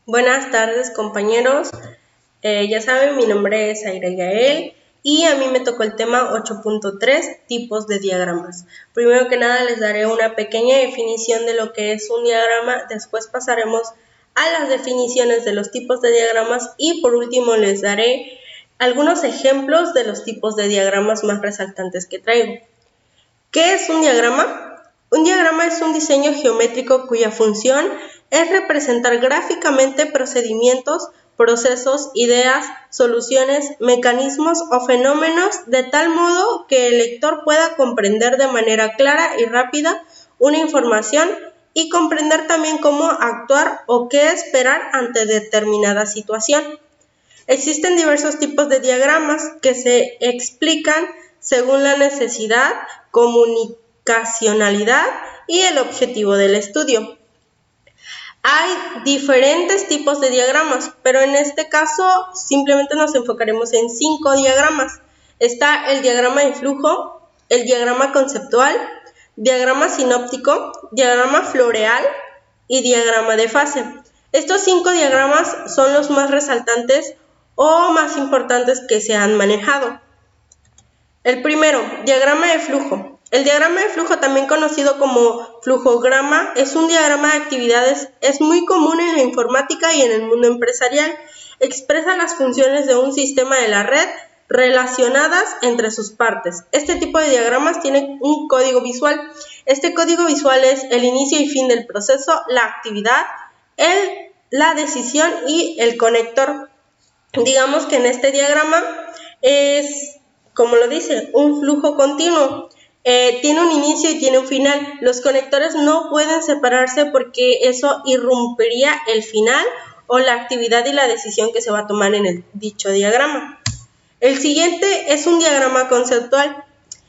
Buenas tardes, compañeros. Ya saben, mi nombre es Aira Yael y a mí me tocó el tema 8.3, tipos de diagramas. Primero que nada les daré una pequeña definición de lo que es un diagrama, después pasaremos a las definiciones de los tipos de diagramas y por último les daré algunos ejemplos de los tipos de diagramas más resaltantes que traigo. ¿Qué es un diagrama? Un diagrama es un diseño geométrico cuya función es representar gráficamente procedimientos, procesos, ideas, soluciones, mecanismos o fenómenos de tal modo que el lector pueda comprender de manera clara y rápida una información y comprender también cómo actuar o qué esperar ante determinada situación. Existen diversos tipos de diagramas que se explican según la necesidad, comunicacionalidad y el objetivo del estudio. Hay diferentes tipos de diagramas, pero en este caso simplemente nos enfocaremos en 5 diagramas. Está el diagrama de flujo, el diagrama conceptual, diagrama sinóptico, diagrama floreal y diagrama de fase. Estos 5 diagramas son los más resaltantes o más importantes que se han manejado. El primero, diagrama de flujo. El diagrama de flujo, también conocido como flujograma, es un diagrama de actividades, es muy común en la informática y en el mundo empresarial. Expresa las funciones de un sistema de la red relacionadas entre sus partes. Este tipo de diagramas tiene un código visual. Este código visual es el inicio y fin del proceso, la actividad, la decisión y el conector. Digamos que en este diagrama es, como lo dice, un flujo continuo. Tiene un inicio y tiene un final. Los conectores no pueden separarse porque eso irrumpiría el final o la actividad y la decisión que se va a tomar en el dicho diagrama. El siguiente es un diagrama conceptual.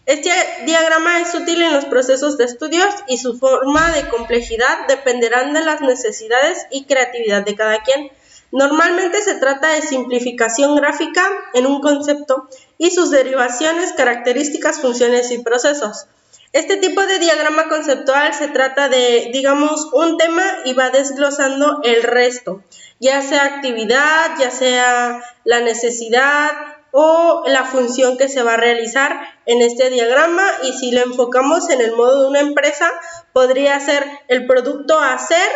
Este diagrama es útil en los procesos de estudios y su forma de complejidad dependerán de las necesidades y creatividad de cada quien. Normalmente se trata de simplificación gráfica en un concepto y sus derivaciones, características, funciones y procesos. Este tipo de diagrama conceptual se trata de, digamos, un tema y va desglosando el resto, ya sea actividad, ya sea la necesidad o la función que se va a realizar en este diagrama, y si lo enfocamos en el modo de una empresa, podría ser el producto a hacer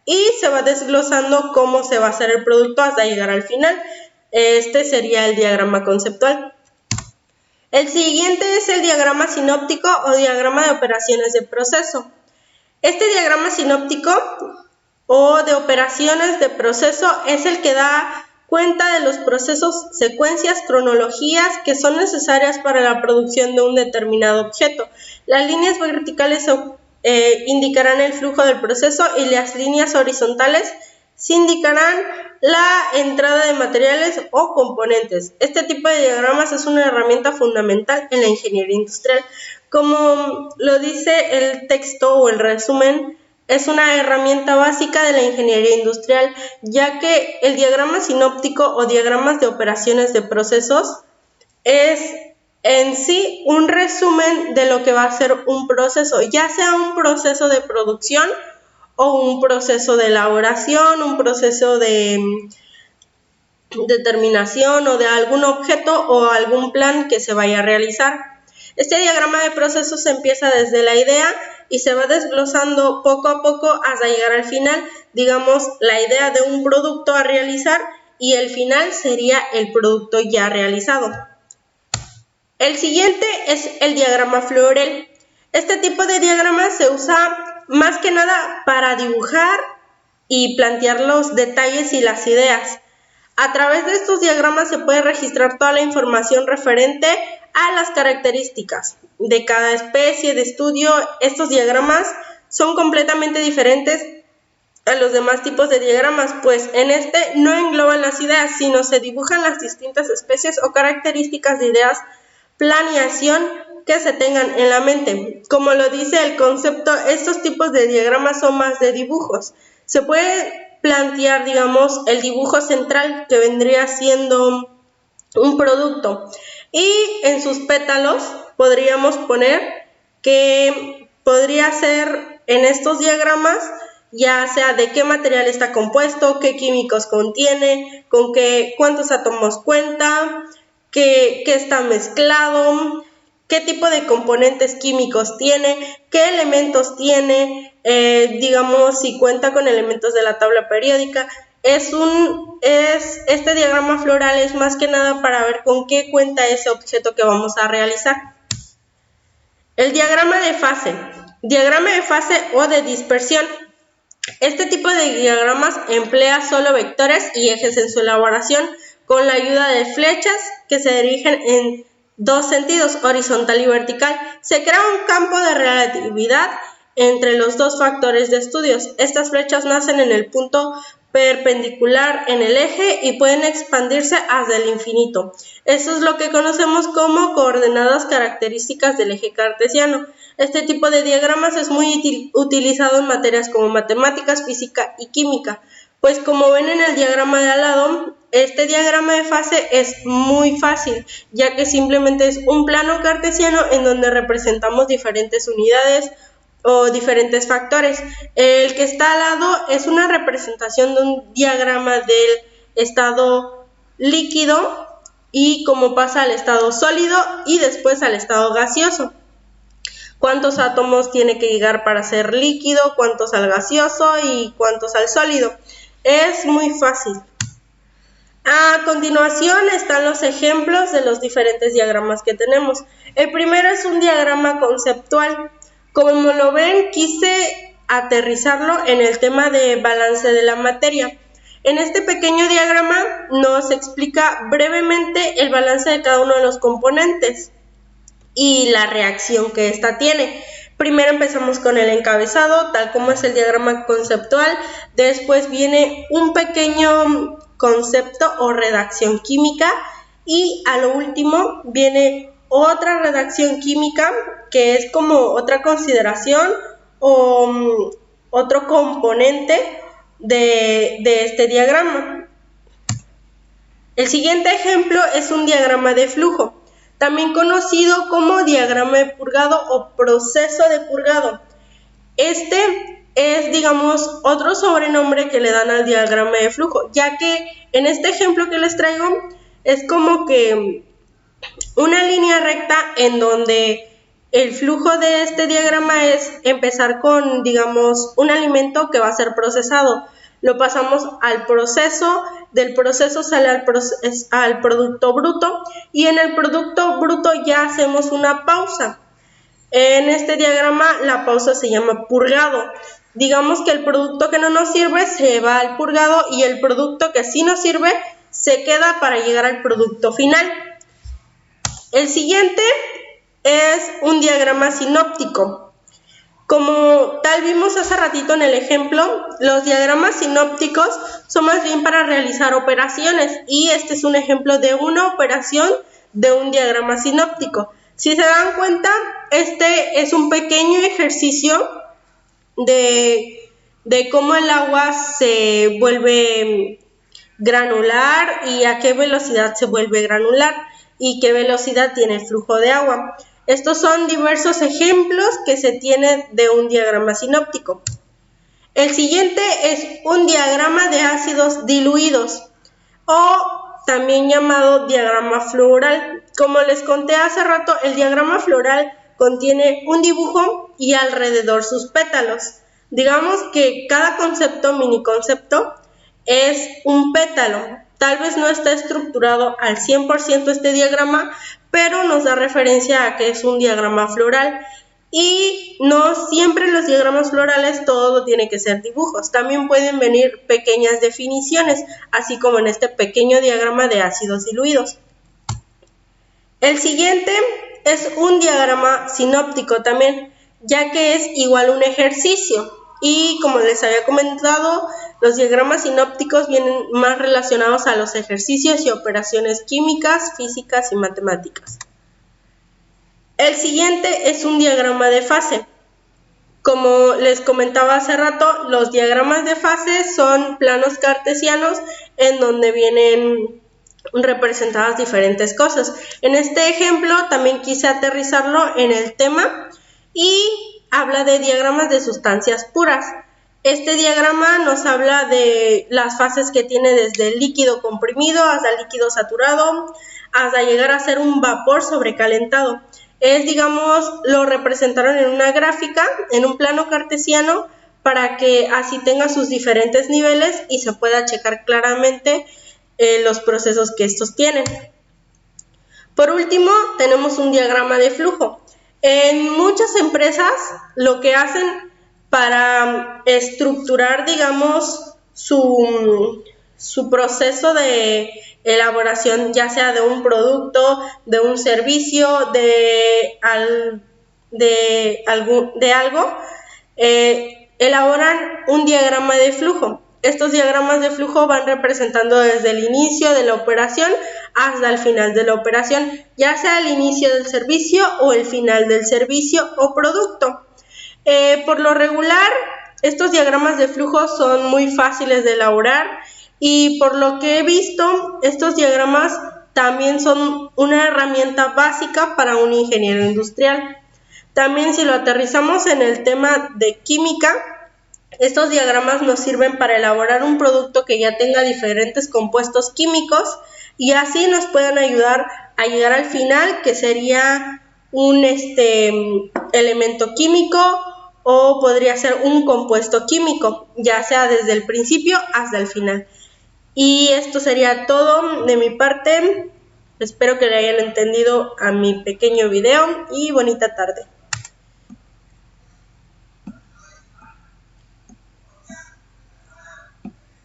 y se va desglosando cómo se va a hacer el producto hasta llegar al final. Este sería el diagrama conceptual. El siguiente es el diagrama sinóptico o diagrama de operaciones de proceso. Este diagrama sinóptico o de operaciones de proceso es el que da cuenta de los procesos, secuencias, cronologías que son necesarias para la producción de un determinado objeto. Las líneas verticales indicarán el flujo del proceso y las líneas horizontales indicarán la entrada de materiales o componentes. Este tipo de diagramas es una herramienta fundamental en la ingeniería industrial. Como lo dice el texto o el resumen, es una herramienta básica de la ingeniería industrial, ya que el diagrama sinóptico o diagramas de operaciones de procesos es en sí un resumen de lo que va a ser un proceso, ya sea un proceso de producción o un proceso de elaboración, un proceso de determinación o de algún objeto o algún plan que se vaya a realizar. Este diagrama de procesos empieza desde la idea y se va desglosando poco a poco hasta llegar al final, digamos, la idea de un producto a realizar, y el final sería el producto ya realizado. El siguiente es el diagrama floreal. Este tipo de diagrama se usa más que nada para dibujar y plantear los detalles y las ideas. A través de estos diagramas se puede registrar toda la información referente a las características de cada especie de estudio. Estos diagramas son completamente diferentes a los demás tipos de diagramas, pues en este no engloban las ideas, sino se dibujan las distintas especies o características de ideas, planeación que se tengan en la mente. Como lo dice el concepto, estos tipos de diagramas son más de dibujos. Se puede plantear, digamos, el dibujo central, que vendría siendo un producto, y en sus pétalos podríamos poner que podría ser en estos diagramas ya sea de qué material está compuesto, qué químicos contiene, cuántos átomos cuenta, qué está mezclado, qué tipo de componentes químicos tiene, qué elementos tiene, digamos si cuenta con elementos de la tabla periódica. Este diagrama floral es más que nada para ver con qué cuenta ese objeto que vamos a realizar. El diagrama de fase o de dispersión. Este tipo de diagramas emplea solo vectores y ejes en su elaboración con la ayuda de flechas que se dirigen en dos sentidos, horizontal y vertical. Se crea un campo de relatividad entre los dos factores de estudios. Estas flechas nacen en el punto perpendicular en el eje y pueden expandirse hasta el infinito. Eso es lo que conocemos como coordenadas características del eje cartesiano. Este tipo de diagramas es muy utilizado en materias como matemáticas, física y química, pues como ven en el diagrama de al lado, este diagrama de fase es muy fácil, ya que simplemente es un plano cartesiano en donde representamos diferentes unidades o diferentes factores. El que está al lado es una representación de un diagrama del estado líquido y cómo pasa al estado sólido y después al estado gaseoso. Cuántos átomos tiene que llegar para ser líquido, cuántos al gaseoso y cuántos al sólido. Es muy fácil. A continuación están los ejemplos de los diferentes diagramas que tenemos. El primero es un diagrama conceptual. Como lo ven, quise aterrizarlo en el tema de balance de la materia. En este pequeño diagrama nos explica brevemente el balance de cada uno de los componentes y la reacción que ésta tiene. Primero empezamos con el encabezado, tal como es el diagrama conceptual. Después viene un pequeño concepto o redacción química y a lo último viene otra redacción química que es como otra consideración o otro componente de este diagrama. El siguiente ejemplo es un diagrama de flujo, también conocido como diagrama de purgado o proceso de purgado. Este es, digamos, otro sobrenombre que le dan al diagrama de flujo, ya que en este ejemplo que les traigo es como que una línea recta en donde el flujo de este diagrama es empezar con, digamos, un alimento que va a ser procesado. Lo pasamos al proceso, del proceso sale al producto bruto y en el producto bruto ya hacemos una pausa. En este diagrama la pausa se llama purgado. Digamos que el producto que no nos sirve se va al purgado y el producto que sí nos sirve se queda para llegar al producto final. El siguiente es un diagrama sinóptico. Como tal vimos hace ratito en el ejemplo, los diagramas sinópticos son más bien para realizar operaciones y este es un ejemplo de una operación de un diagrama sinóptico. Si se dan cuenta, este es un pequeño ejercicio de cómo el agua se vuelve granular y a qué velocidad se vuelve granular y qué velocidad tiene el flujo de agua. Estos son diversos ejemplos que se tienen de un diagrama sinóptico. El siguiente es un diagrama de ácidos diluidos o también llamado diagrama floral. Como les conté hace rato, el diagrama floral contiene un dibujo y alrededor sus pétalos. Digamos que cada concepto, mini concepto, es un pétalo. Tal vez no está estructurado al 100% este diagrama, pero nos da referencia a que es un diagrama floral. Y no siempre en los diagramas florales todo tiene que ser dibujos. También pueden venir pequeñas definiciones, así como en este pequeño diagrama de ácidos diluidos. El siguiente es un diagrama sinóptico también, ya que es igual un ejercicio. Y como les había comentado, los diagramas sinópticos vienen más relacionados a los ejercicios y operaciones químicas, físicas y matemáticas. El siguiente es un diagrama de fase. Como les comentaba hace rato, los diagramas de fase son planos cartesianos en donde vienen representadas diferentes cosas. En este ejemplo también quise aterrizarlo en el tema y habla de diagramas de sustancias puras. Este diagrama nos habla de las fases que tiene desde el líquido comprimido hasta el líquido saturado, hasta llegar a ser un vapor sobrecalentado. Digamos, lo representaron en una gráfica, en un plano cartesiano, para que así tenga sus diferentes niveles y se pueda checar claramente los procesos que estos tienen. Por último, tenemos un diagrama de flujo. En muchas empresas lo que hacen para estructurar, digamos, su proceso de elaboración, ya sea de un producto, de un servicio, de algo, elaboran un diagrama de flujo. Estos diagramas de flujo van representando desde el inicio de la operación hasta el final de la operación, ya sea el inicio del servicio o el final del servicio o producto. Por lo regular, estos diagramas de flujo son muy fáciles de elaborar y por lo que he visto, estos diagramas también son una herramienta básica para un ingeniero industrial. También si lo aterrizamos en el tema de química, estos diagramas nos sirven para elaborar un producto que ya tenga diferentes compuestos químicos y así nos puedan ayudar a llegar al final, que sería un elemento químico o podría ser un compuesto químico, ya sea desde el principio hasta el final. Y esto sería todo de mi parte. Espero que le hayan entendido a mi pequeño video y bonita tarde.